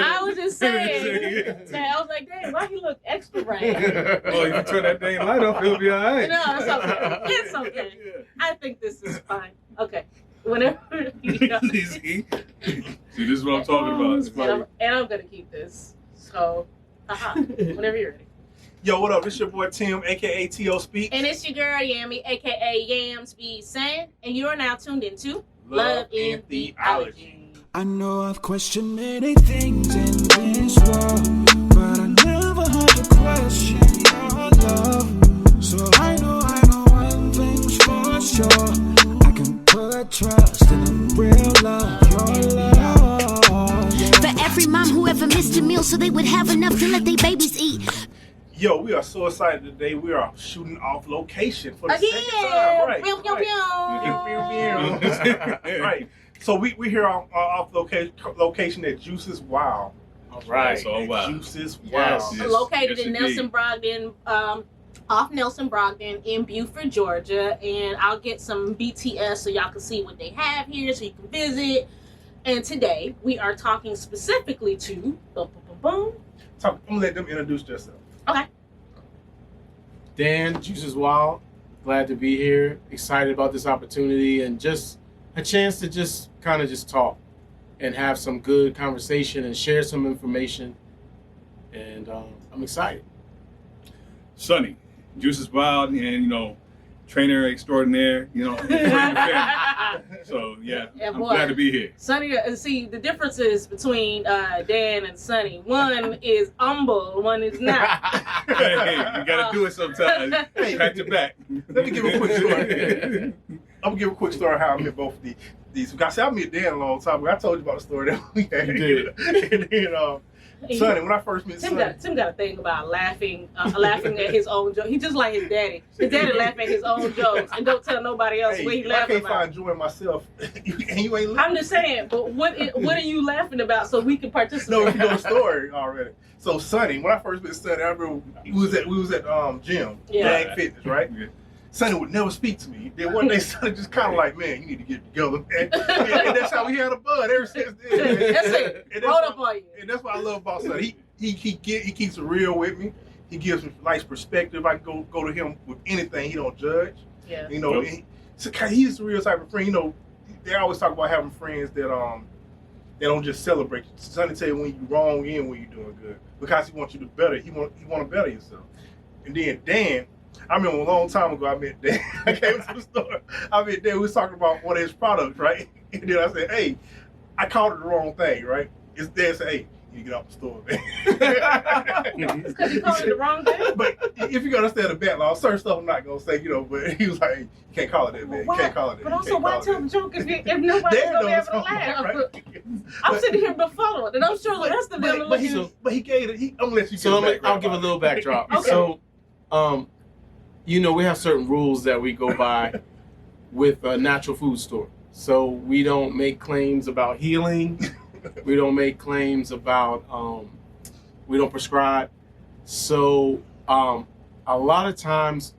I was just saying. I was like, dang, why he look extra bright? Oh, you can turn that dang light off, it'll be all right. No, it's okay. It's okay. I think this is fine. Okay. Whenever you know. See, this is what I'm talking about. And I'm gonna keep this. So, whenever you're ready. Yo, what up? This your boy Tim, aka T.O. Speak. And it's your girl Yami, aka Yam Speed Saying, and you are now tuned into Love in Theology. I know I've questioned many things in this world, but I never had to question your love. So I know one thing's for sure. I can put trust in a real love, your love. Yeah. For every mom who ever missed a meal so they would have enough to let their babies eat. Yo, we are so excited today. We are shooting off location for the second time. Right. Right. So we here off location at Juice's Wow. All right. So wow. Juice's Wow. Yes, located in Nelson Brogdon, off Nelson Brogdon in Buford, Georgia. And I'll get some BTS so y'all can see what they have here so you can visit. And today we are talking specifically to I'm gonna let them introduce themselves. Okay. Dan, Juices Wild, glad to be here. Excited about this opportunity and just a chance to just kind of just talk and have some good conversation and share some information. And I'm excited. Sonny, Juices Wild, and trainer extraordinaire, So I'm glad to be here. Sonny, see the differences between Dan and Sonny. One is humble, one is not. Hey, you gotta do it sometimes. Back to back. Let me give a quick story. I'm gonna give a quick story how I met both of these. Guys, I met Dan a long time ago. I told you about the story that we had. You did. And then, Sonny, when I first met Sonny, Tim got a thing about laughing at his own jokes. He just like his daddy. His daddy laugh at his own jokes and don't tell nobody else what he laughing about. I can't find joy in myself, and you ain't laughing. I'm just saying, but what are you laughing about so we can participate? No, you know the story already. So Sonny, when I first met Sonny, I remember we was at gym, Dag Fitness, right? Yeah. Sonny would never speak to me. Then one day, Sonny just kind of like, man, you need to get together, man. And that's how we had a bud ever since then. Man. That's it. Roll up on you. And that's what I love about Sonny. He keeps it real with me. He gives me nice perspective. I can go to him with anything. He don't judge. Yeah. He's the real type of friend. They always talk about having friends that they don't just celebrate you. Sonny tell you when you're wrong and when you're doing good because he wants you to better. He want to better yourself. And then Dan. I remember a long time ago I met Dan. I came to the store. I met Dan. We was talking about one of his products, right? And then I said, hey, I called it the wrong thing, right? It's Dan said, hey, you get out the store, man. Because you called it the wrong thing? But if you understand the back law, certain stuff I'm not going to say, but he was like, hey, you can't call it that, man. You can't call it that. But also, why tell the joke if nobody's going to be able to laugh? Right? I'm sitting here befuddled, and I'm sure the rest of them are looking. But he gave it, I'm going to let you So I'll give a little backdrop. Okay. So, we have certain rules that we go by with a natural food store. So we don't make claims about healing. We don't make claims about, we don't prescribe. So a lot of times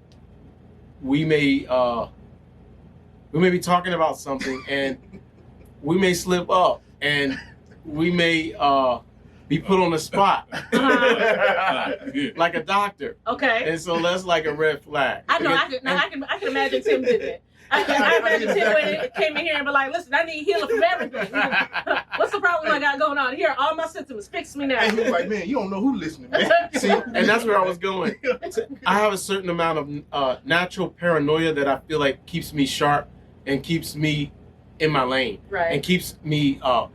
we may be talking about something and we may slip up and we may be put on the spot, like a doctor. Okay. And so that's like a red flag. I know. I can imagine Tim did that. I imagine Tim when he came in here and be like, "Listen, I need healing from everything. What's the problem I got going on here? All my symptoms. Fix me now." And he was like, "Man, you don't know who's listening, man." See, and that's where I was going. I have a certain amount of natural paranoia that I feel like keeps me sharp and keeps me in my lane, right? And keeps me on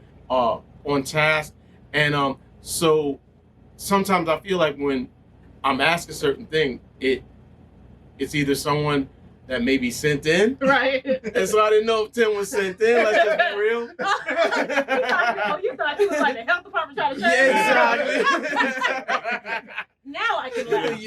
task. And so sometimes I feel like when I'm asked a certain thing, it's either someone that may be sent in. Right. And so I didn't know if Tim was sent in. Let's just be real. You thought he was like the health department trying to change. Yeah, exactly. Now I can laugh.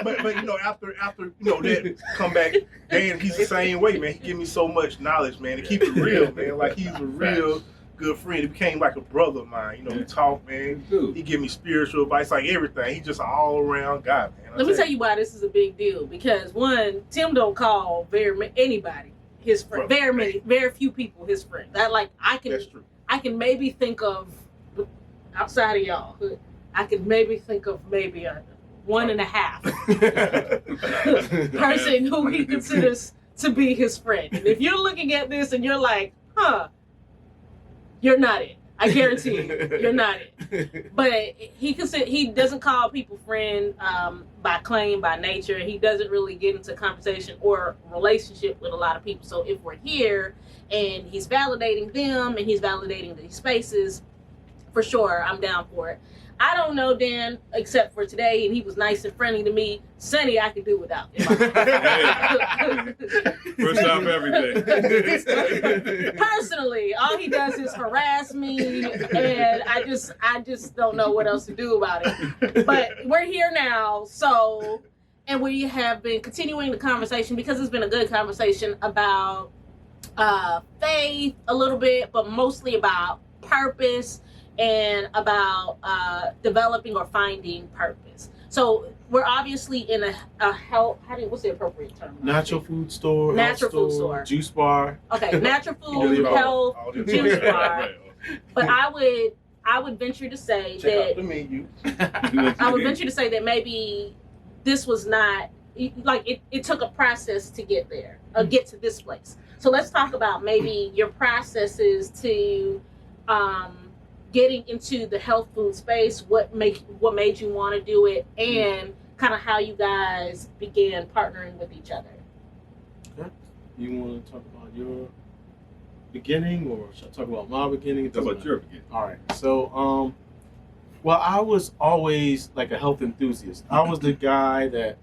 But after that come back, Dan, he's the same way, man. He give me so much knowledge, man. To keep it real, man. Like he's a real good friend. He became like a brother of mine. We talk, man. He give me spiritual advice, like everything. He's just an all around guy, man. Let me tell you why this is a big deal. Because one, Tim don't call anybody. his friend. Very few people his friend. That like That's true. I can maybe think of outside of y'all. I can maybe think of maybe a 1.5 person who he considers to be his friend. And if you're looking at this and you're like, you're not it. I guarantee you, you're not it. But he doesn't call people friend by claim, by nature. He doesn't really get into conversation or relationship with a lot of people. So if we're here and he's validating them and he's validating these spaces, for sure, I'm down for it. I don't know Dan, except for today, and he was nice and friendly to me. Sonny, I could do without. First off, everything. Personally, all he does is harass me, and I just don't know what else to do about it. But we're here now, so, and we have been continuing the conversation because it's been a good conversation about faith a little bit, but mostly about purpose and about developing or finding purpose. So we're obviously in a health. What's the appropriate term? Natural food store. Natural food store. Juice bar. Okay, natural food, health, juice bar. But I would venture to say Check out the menu. I would venture to say that maybe this was not like it took a process to get there, get to this place. So let's talk about maybe your processes to getting into the health food space, what made you want to do it, and kind of how you guys began partnering with each other. Okay. You want to talk about your beginning, or should I talk about my beginning? Talk about your beginning. All right. So, well, I was always like a health enthusiast. I was the guy that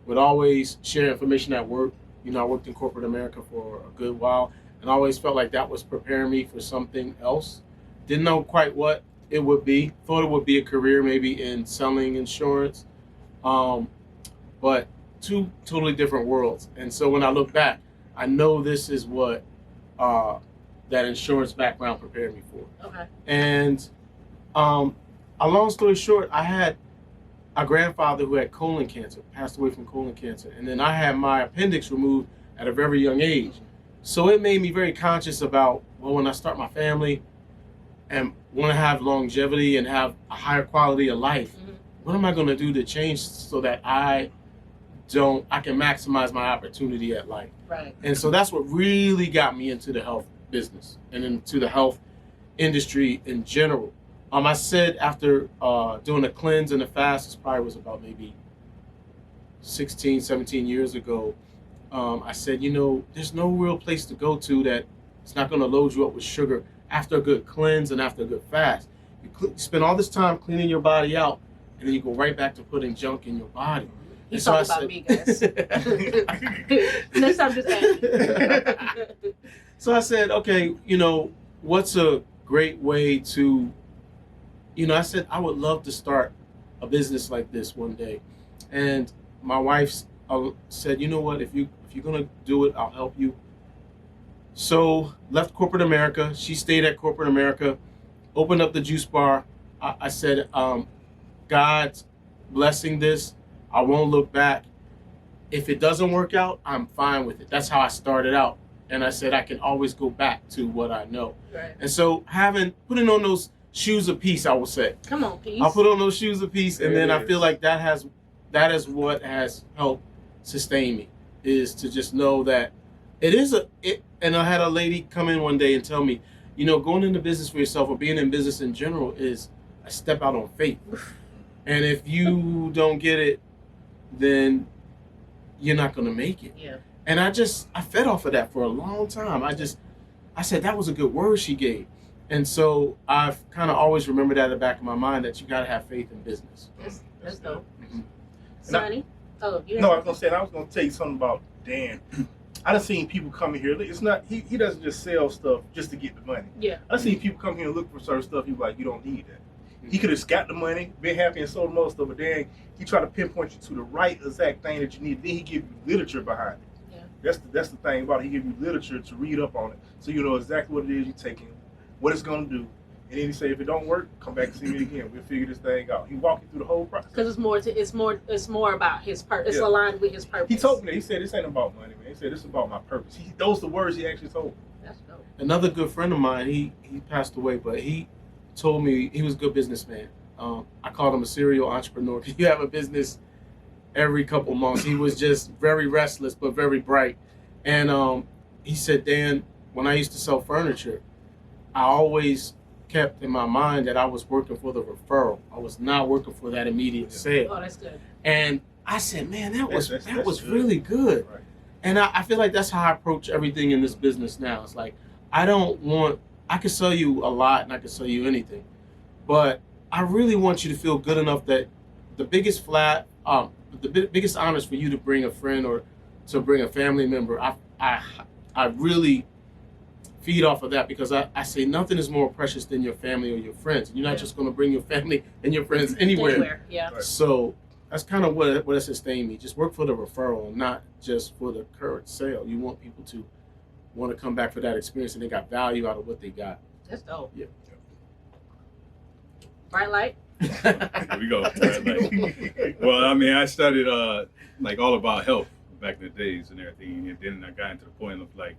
would always share information at work. You know, I worked in corporate America for a good while, and I always felt like that was preparing me for something else. Didn't know quite what it would be. Thought it would be a career maybe in selling insurance. But two totally different worlds. And so when I look back, I know this is what that insurance background prepared me for. Okay. And a long story short, I had a grandfather who had colon cancer, passed away from colon cancer. And then I had my appendix removed at a very young age. So it made me very conscious about, well, when I start my family, and want to have longevity and have a higher quality of life, what am I going to do to change so that I can maximize my opportunity at life? Right. And so that's what really got me into the health business and into the health industry in general. I said after doing a cleanse and a fast, this probably was about maybe 16, 17 years ago, I said, there's no real place to go to that it's not going to load you up with sugar after a good cleanse and after a good fast. You spend all this time cleaning your body out, and then you go right back to putting junk in your body. He's talking about me, guys. Next time, just add. So I said, okay, what's a great way to, I said, I would love to start a business like this one day. And my wife said, you know what, if you're going to do it, I'll help you. So left corporate America. She stayed at corporate America, opened up the juice bar. I said, God's blessing this. I won't look back. If it doesn't work out, I'm fine with it. That's how I started out. And I said, I can always go back to what I know. Right. And so putting on those shoes of peace, I will say. Come on, peace. I'll put on those shoes of peace. And then I feel like that is what has helped sustain me, is to just know that and I had a lady come in one day and tell me, going into business for yourself or being in business in general is a step out on faith. And if you don't get it, then you're not going to make it. Yeah. And I fed off of that for a long time. I said, that was a good word she gave. And so I've kind of always remembered that in the back of my mind, that you got to have faith in business. That's dope. Mm-hmm. Sonny? No, I was going to tell you something about Dan. I done seen people come in here. It's not he doesn't just sell stuff just to get the money. Yeah. I seen people come here and look for certain stuff. He was like, you don't need that. He could have got the money, been happy and sold most of it. Then he tried to pinpoint you to the right exact thing that you need. Then he give you literature behind it. Yeah. That's the thing about it. He give you literature to read up on it, so you know exactly what it is you're taking, what it's gonna do, And then he say, if it don't work, come back and see me again. We'll figure this thing out. He walked you through the whole process. Because it's more about his purpose. It's aligned with his purpose. He told me that. He said, this ain't about money, man. He said, this is about my purpose. Those are the words he actually told me. That's dope. Another good friend of mine, he passed away, but he told me he was a good businessman. I called him a serial entrepreneur. You have a business every couple months. He was just very restless, but very bright. And he said, Dan, when I used to sell furniture, I always kept in my mind that I was working for the referral. I was not working for that immediate sale. Oh, that's good. And I said, man, that was good. really good. Right. And I feel like that's how I approach everything in this business now. It's like, I can sell you a lot and I can sell you anything, but I really want you to feel good enough that the biggest biggest honors for you to bring a friend or to bring a family member, I really feed off of that, because I say nothing is more precious than your family or your friends. You're not just going to bring your family and your friends anywhere. Yeah. Right. So that's kind of what has sustained me. Just work for the referral and not just for the current sale. You want people to want to come back for that experience and they got value out of what they got. That's dope. Yeah. Bright light. Here we go. Well, I mean, I studied like all about health back in the days and everything, and then I got into the point of like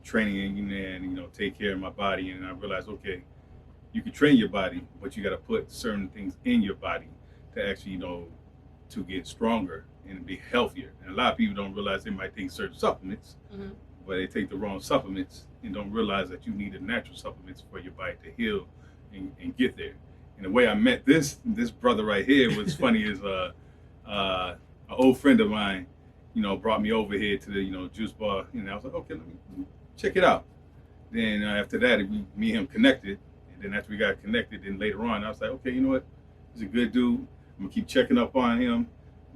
training and take care of my body, and I realized, okay, you can train your body, but you got to put certain things in your body to actually to get stronger and be healthier. And a lot of people don't realize they might take certain supplements, but they take the wrong supplements and don't realize that you need the natural supplements for your body to heal and get there. And the way I met this brother right here was funny is an old friend of mine, brought me over here to the juice bar, and I was like, okay, let me check it out. Then after that, me and him connected, and then after we got connected, then later on, I was like, okay, you know what? He's a good dude. I'm gonna keep checking up on him,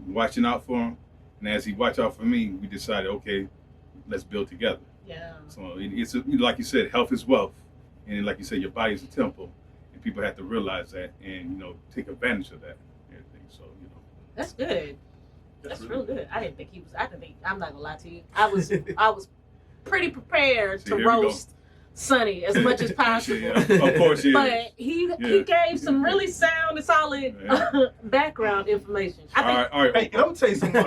watching out for him, and as he watched out for me, we decided, okay, let's build together. Yeah. So it's like you said, health is wealth, and like you said, your body is a temple. People have to realize that and take advantage of that and everything. So that's good. That's real good. I didn't think he was. I'm not gonna lie to you. I was pretty prepared to roast Sonny as much as possible. Yeah, of course, yeah. But he gave some really sound and solid background information. All right. Hey, I'm gonna tell you something.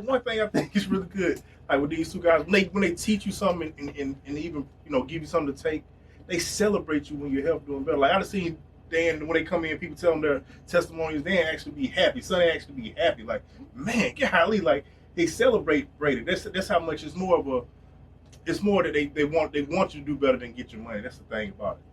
One thing I think is really good, like with these two guys, when they teach you something and even give you something to take. They celebrate you when your health doing better. Like I've seen Dan, when they come in, people tell them their testimonies, Dan actually be happy. Sonny actually be happy. Like, man, golly, like they celebrate Brady. That's how much it's more that they want you to do better than get your money. That's the thing about it.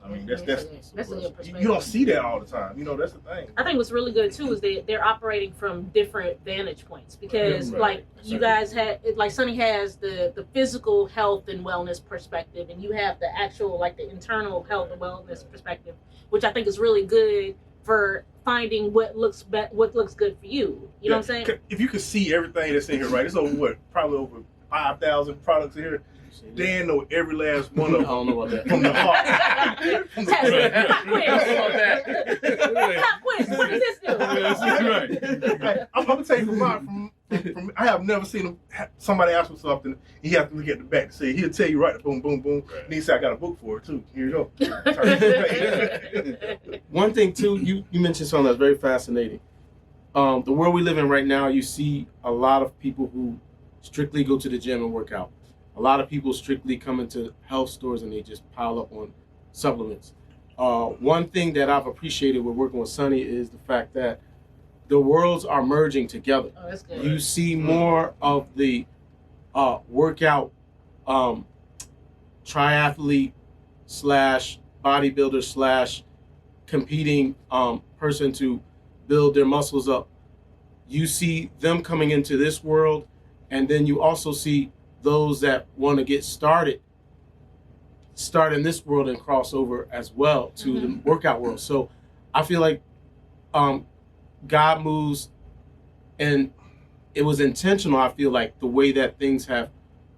I mean, that's a good perspective. You don't see that all the time. That's the thing. I think what's really good too is they're operating from different vantage points, because like you guys had, like Sonny has the physical health and wellness perspective, and you have the actual like the internal health and wellness perspective, which I think is really good for finding what looks good for you. You know what I'm saying? If you could see everything that's in here, right? It's probably over 5,000 products in here. Dan know every last one of them. I don't know about that. From the heart. Pop quiz. What does this do? Right. I'm gonna tell you from I have never seen somebody ask for something. You have to look at the back to say he'll tell you right. Boom, boom, boom. Right. And he said I got a book for it too. Here you go. One thing too, you mentioned something that's very fascinating. The world we live in right now, you see a lot of people who strictly go to the gym and work out. A lot of people strictly come into health stores and they just pile up on supplements. One thing that I've appreciated with working with Sonny is the fact that the worlds are merging together. Oh, that's good. You see more of the workout triathlete / bodybuilder / competing person to build their muscles up. You see them coming into this world, and then you also see those that want to get start in this world and cross over as well to the workout world. So I feel like God moves, and it was intentional. I feel like the way that things have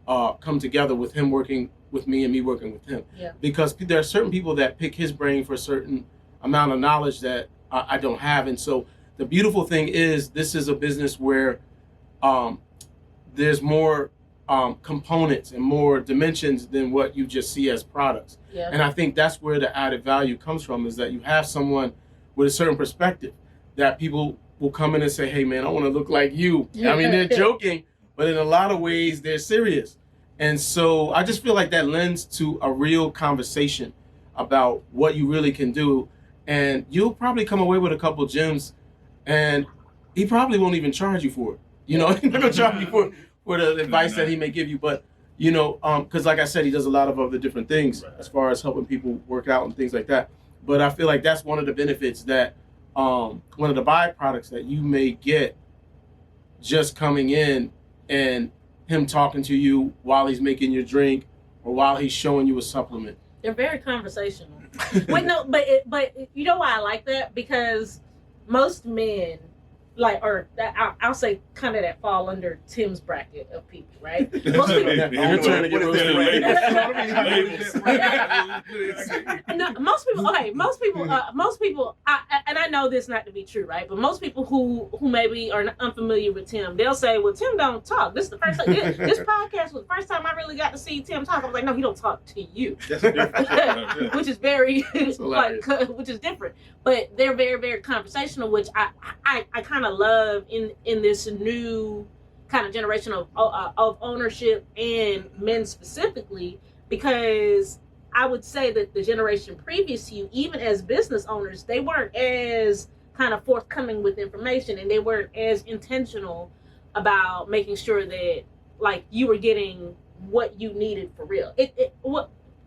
come together with him working with me and me working with him. Yeah. Because there are certain people that pick his brain for a certain amount of knowledge that I don't have. And so the beautiful thing is this is a business where there's more components and more dimensions than what you just see as products. Yeah. And I think that's where the added value comes from, is that you have someone with a certain perspective that people will come in and say, hey man, I want to look like you. I mean, they're joking, but in a lot of ways they're serious. And so I just feel like that lends to a real conversation about what you really can do. And you'll probably come away with a couple gems, and he probably won't even charge you for it. You know, he's not going to charge you for the advice that he may give you. But, you know, because like I said, he does a lot of other different things as far as helping people work out and things like that. But I feel like that's one of the benefits that, one of the byproducts that you may get just coming in and him talking to you while he's making your drink or while he's showing you a supplement. They're very conversational. Wait, no, but you know why I like that? Because most men, like, or I'll say kind of that fall under Tim's bracket of people, right? Most people, You're trying to get roasted. no, most people, okay, most people, and I know this not to be true, right? But most people who maybe are unfamiliar with Tim, they'll say, well, Tim don't talk. This is the first time, this podcast was the first time I really got to see Tim talk. I was like, no, he don't talk to you. That's different. Which is very, like, which is different. But they're very, very conversational, which I kind of love in this new kind of generation of ownership and men specifically, because I would say that the generation previous to you, even as business owners, they weren't as kind of forthcoming with information, and they weren't as intentional about making sure that, like, you were getting what you needed for real.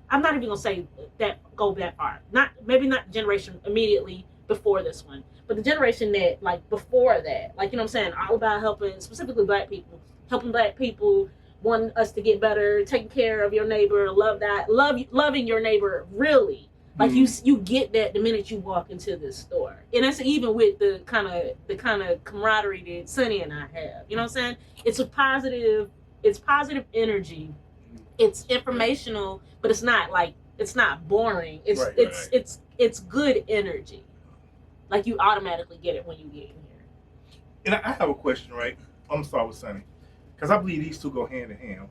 I'm not even gonna say that go that far. Maybe not the generation immediately before this one, but the generation that, like, before that, like, you know what I'm saying, all about helping specifically black people, wanting us to get better, taking care of your neighbor, loving your neighbor, really. Like, you get that the minute you walk into this store. And that's even with the kind of camaraderie that Sonny and I have. You know what I'm saying? It's positive energy. It's informational, but it's not boring. It's good energy. Like, you automatically get it when you get in here. And I have a question, right? I'm gonna start with Sonny, because I believe these two go hand in hand.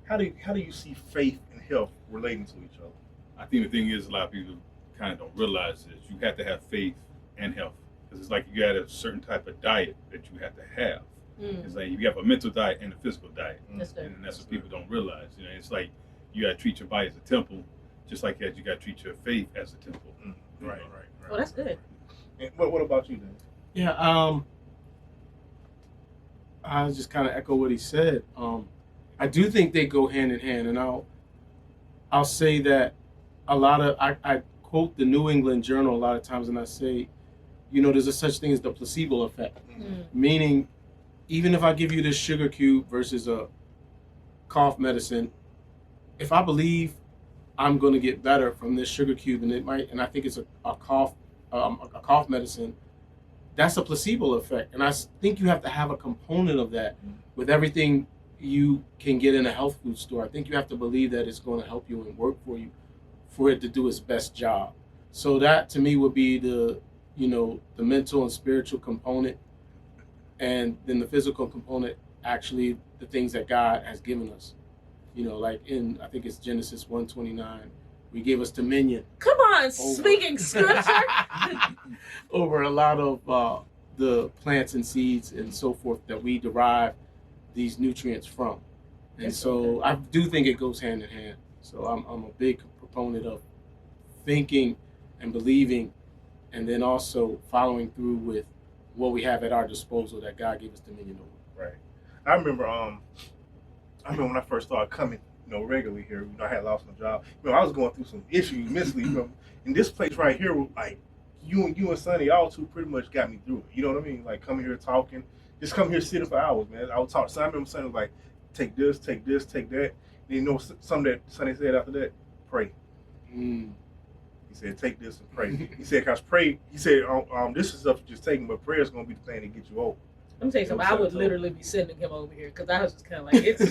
How do you see faith and health relating to each other? I think the thing is, a lot of people kind of don't realize is you have to have faith and health, because it's like you got a certain type of diet that you have to have. It's like you have a mental diet and a physical diet, and that's what people don't realize. You know, it's like you got to treat your body as a temple, just like that you got to treat your faith as a temple. Right. Well, that's good. And what about you, then? Yeah, I just kind of echo what he said. I do think they go hand in hand, and I'll say that a lot of I quote the New England Journal a lot of times, and I say, you know, there's a such thing as the placebo effect, meaning even if I give you this sugar cube versus a cough medicine, if I believe I'm going to get better from this sugar cube, and I think it's a cough medicine, that's a placebo effect. And I think you have to have a component of that with everything you can get in a health food store. I think you have to believe that it's going to help you and work for you, for it to do its best job. So that to me would be the mental and spiritual component, and then the physical component, actually the things that God has given us. You know, like I think it's Genesis 1:29, we gave us dominion. Come on, speaking scripture. Over a lot of the plants and seeds and so forth that we derive these nutrients from. And so I do think it goes hand in hand. So I'm a big proponent of thinking and believing, and then also following through with what we have at our disposal that God gave us dominion over. Right. I remember when I first started coming, regularly here. I had lost my job. I was going through some issues mentally. And this place right here, like you and Sonny, y'all two pretty much got me through it. You know what I mean? Like coming here talking, just come here sitting for hours, man. I would talk. So I remember Sonny was like, take this, take that. And something that Sonny said after that, pray. He said, take this and pray. He said, cause pray. He said, this is stuff you're just taking, but prayer is gonna be the thing that get you over. Let me tell you something. I would literally be sending him over here because I was just kind of like, his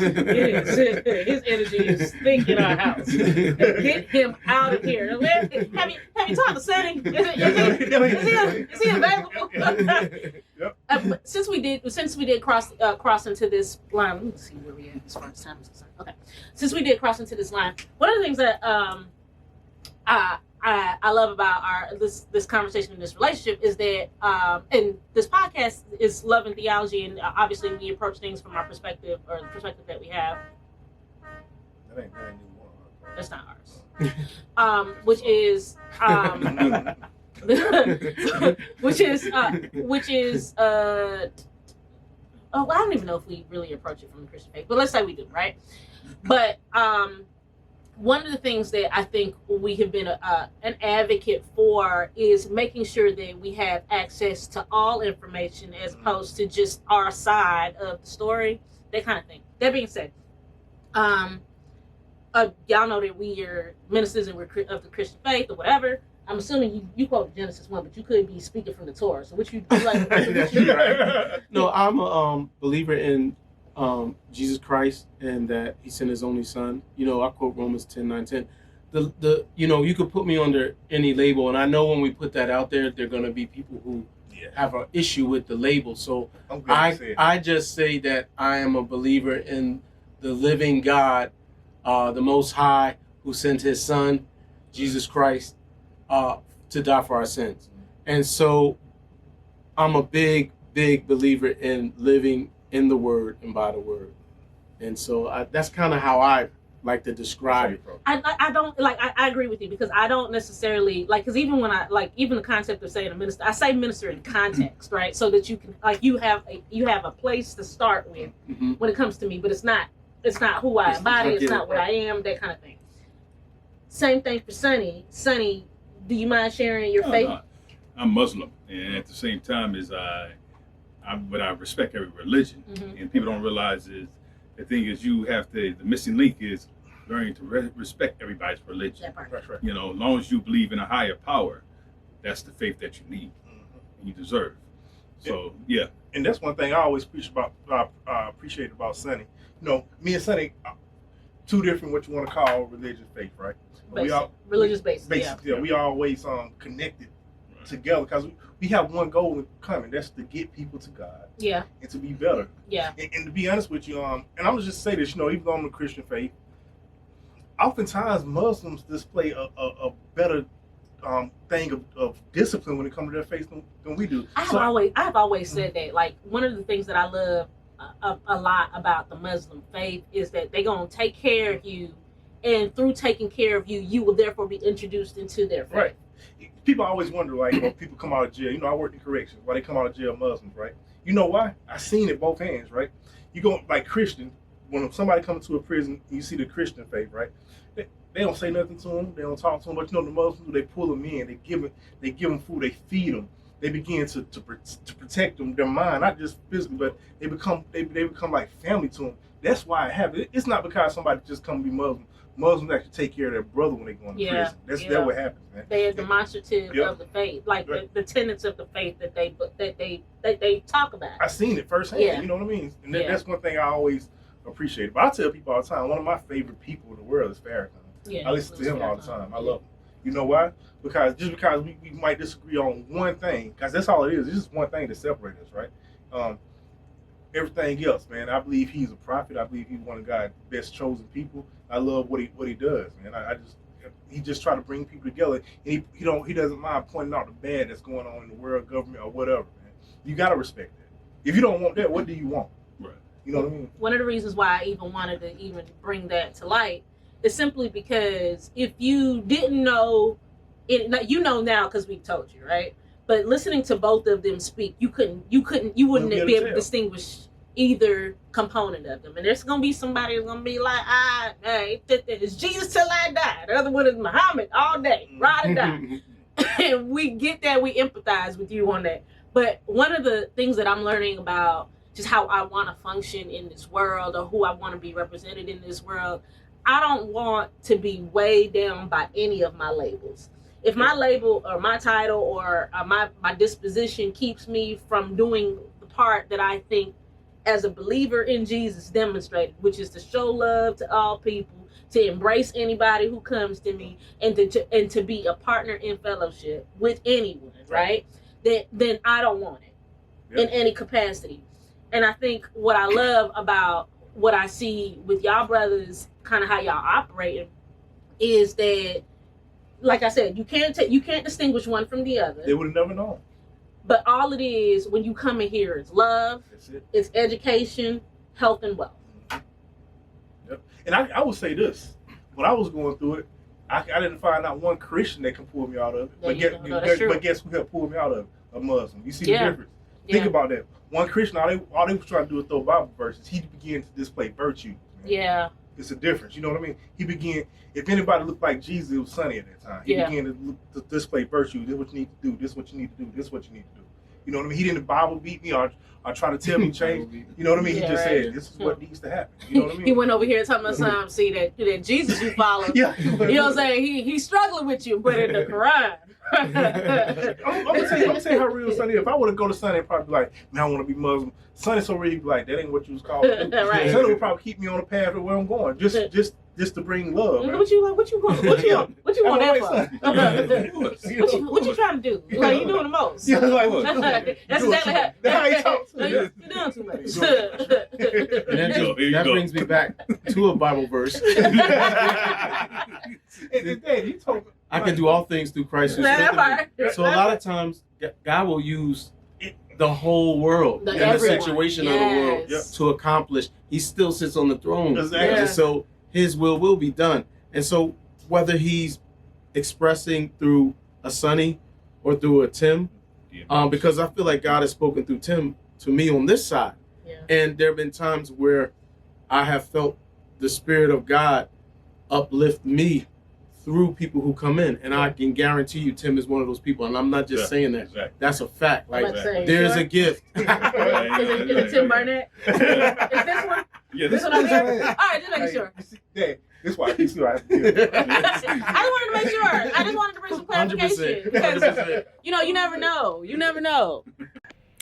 energy is stinking our house. Get him out of here. Have you talked to Sonny? Is he available? Yep. Since we did cross into this line, let me see where we at. as far as time is concerned. Okay. Since we did cross into this line, one of the things that I love about this conversation and this relationship is that and this podcast is Love and Theology, and obviously we approach things from our perspective, or the perspective that we have. That ain't one. That's not ours. Which is oh, I don't even know if we really approach it from the Christian faith, but let's say we do, right? But one of the things that I think we have been an advocate for is making sure that we have access to all information as opposed to just our side of the story, that kind of thing. That being said, y'all know that we are ministers and we're of the Christian faith or whatever. I'm assuming you quoted Genesis 1, but you could be speaking from the Torah. So what you like? That's right. No, I'm a believer in Jesus Christ and that He sent His only Son. You know, I quote Romans 10:9-10. The you know, you could put me under any label, and I know when we put that out there, there are going to be people who have an issue with the label. So I just say that I am a believer in the living God, the Most High, who sent His Son, Jesus Christ, to die for our sins. And so I'm a big believer in living in the Word and by the Word. And so that's kind of how I like to describe it. I don't like, I agree with you, because I don't necessarily like, because even when I like, even the concept of saying a minister, I say minister in context, right? So that you can, like, you have a place to start with when it comes to me, but it's not who I embody, it's not what I am, that kind of thing. Same thing for Sonny. Sonny, do you mind sharing your faith? No. I'm Muslim, and at the same time as but I respect every religion, and people don't realize is the thing is you have to. The missing link is learning to respect everybody's religion. That part. That's right. You know, as long as you believe in a higher power, that's the faith that you need and you deserve. So yeah, and that's one thing I always appreciate about Sonny. You know, me and Sonny, two different what you want to call religious faith, right? Religious basis. Yeah, we always connected together because we have one goal in coming. That's to get people to God. Yeah. And to be better. Yeah. And to be honest with you, and I'm gonna just say this, you know, even though I'm a Christian faith, oftentimes Muslims display a better thing of discipline when it comes to their faith than we do. I've always said that, like, one of the things that I love a lot about the Muslim faith is that they're gonna take care of you, and through taking care of you, you will therefore be introduced into their faith. Right. People always wonder, like, when people come out of jail, you know, I worked in corrections, why they come out of jail Muslims, right? You know why? I seen it both hands, right? You go, like, Christian, when somebody comes to a prison, you see the Christian faith, right? They don't say nothing to them, they don't talk to them, but you know the Muslims, they pull them in, they give them food, they feed them, they begin to protect them, their mind, not just physically, but they become like family to them. That's why it happens. It's not because somebody just come to be Muslim. Muslims actually take care of their brother when they go into prison. That's what happens, man. They are demonstrative of the faith, like the tenets of the faith that they talk about. I seen it firsthand. You know what I mean? And that's one thing I always appreciate. But I tell people all the time, one of my favorite people in the world is Farrakhan. Yeah, I listen to him all the time. I love him. You know why? Because we might disagree on one thing, because that's all it is. It's just one thing to separate us, right? Everything else, man, I believe he's a prophet. I believe he's one of God's best chosen people. I love what he does, man. He just try to bring people together, and he doesn't mind pointing out the bad that's going on in the world, government, or whatever, man. You gotta respect that. If you don't want that, what do you want? Right. You know what I mean? One of the reasons why I even wanted to even bring that to light is simply because if you didn't know it, you know now because we told you, right? But listening to both of them speak, you wouldn't be able to distinguish either component of them. And there's gonna be somebody who's gonna be like, it's Jesus till I die. The other one is Muhammad all day, ride or die. And we get that, we empathize with you on that. But one of the things that I'm learning about just how I want to function in this world, or who I want to be represented in this world, I don't want to be weighed down by any of my labels. If my label or my title or my disposition keeps me from doing the part that I think as a believer in Jesus demonstrated, which is to show love to all people, to embrace anybody who comes to me, and to be a partner in fellowship with anyone, right? Then I don't want it in any capacity. And I think what I love about what I see with y'all brothers, kind of how y'all operating, is that, like I said, you can't distinguish one from the other. They would have never known. But all it is when you come in here is love, it's education, health, and wealth. Yep. And I would say this: when I was going through it, I didn't find out one Christian that can pull me out of it. But guess who helped pull me out of it? A Muslim. You see the difference? Think about that. One Christian, all they was trying to do was throw Bible verses. He began to display virtue. Man. Yeah. It's a difference. You know what I mean? He began, if anybody looked like Jesus, it was Sonny at that time. He began to display virtue. This is what you need to do. This is what you need to do. This is what you need to do. You know what I mean? He didn't Bible beat me or try to tell me change. You know what I mean? He just said, this is what needs to happen. You know what I mean? He went over here talking about something, see that Jesus you follow. Yeah. You know what I'm saying? He's struggling with you, but in the Quran. I'm gonna tell you how real Sonny is. If I would have go to Sonny and probably be like, man, I want to be Muslim. Sonny so real, he'd be like, that ain't what you was called. Right. Sonny would probably keep me on the path of where I'm going, just to bring love. Man. What you want that for? What you trying to do? Like, you doing the most. Yeah, like, that's exactly how he talks. You're doing too much. And that brings me back to a Bible verse. And Dad, you told me. I can do all things through Christ who strengthens me. So a lot of times, God will use the whole world and the situation of the world to accomplish. He still sits on the throne. Exactly. And so his will be done. And so whether he's expressing through a Sonny or through a Tim, because I feel like God has spoken through Tim to me on this side. Yeah. And there have been times where I have felt the Spirit of God uplift me through people who come in, and I can guarantee you Tim is one of those people, and I'm not just saying that. Exactly. That's a fact. Like, Say, there's a gift. Is it Tim Burnett? Is this one? Yeah, This one over there? All right, just making sure. Dad, this is why I have to do it. I just wanted to make sure. I just wanted to bring some clarification. 100%. Because, you never know. You never know.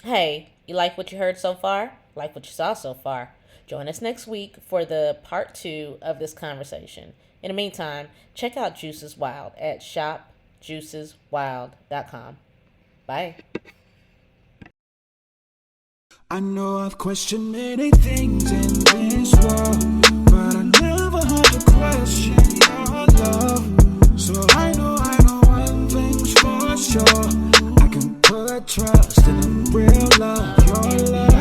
Hey, you like what you heard so far? Like what you saw so far? Join us next week for the part 2 of this conversation. In the meantime, check out Juices Wild at shopjuiceswild.com. Bye. I know I've questioned many things in this world, but I never had to question your love. So I know one thing's for sure. I can put trust in a real love, your love.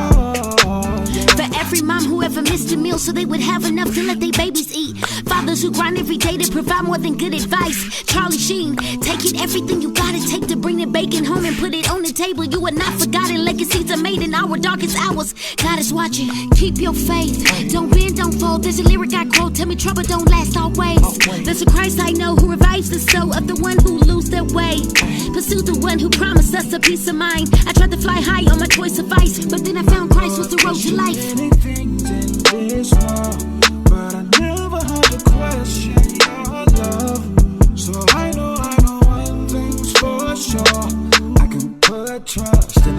For every mom who ever missed a meal so they would have enough to let their babies eat. Fathers who grind every day to provide more than good advice. Charlie Sheen, take it, everything you gotta take to bring the bacon home and put it on the table. You are not forgotten, legacies are made in our darkest hours. God is watching, keep your faith. Don't bend, don't fold, there's a lyric I quote. Tell me trouble don't last always. There's a Christ I know who revives the soul of the one who lose their way. Pursue the one who promised us a peace of mind. I tried to fly high on my choice of vice, but then I found Christ was the road to life. Many things in this world, but I never had to question your love. So I know one thing's for sure. I can put trust in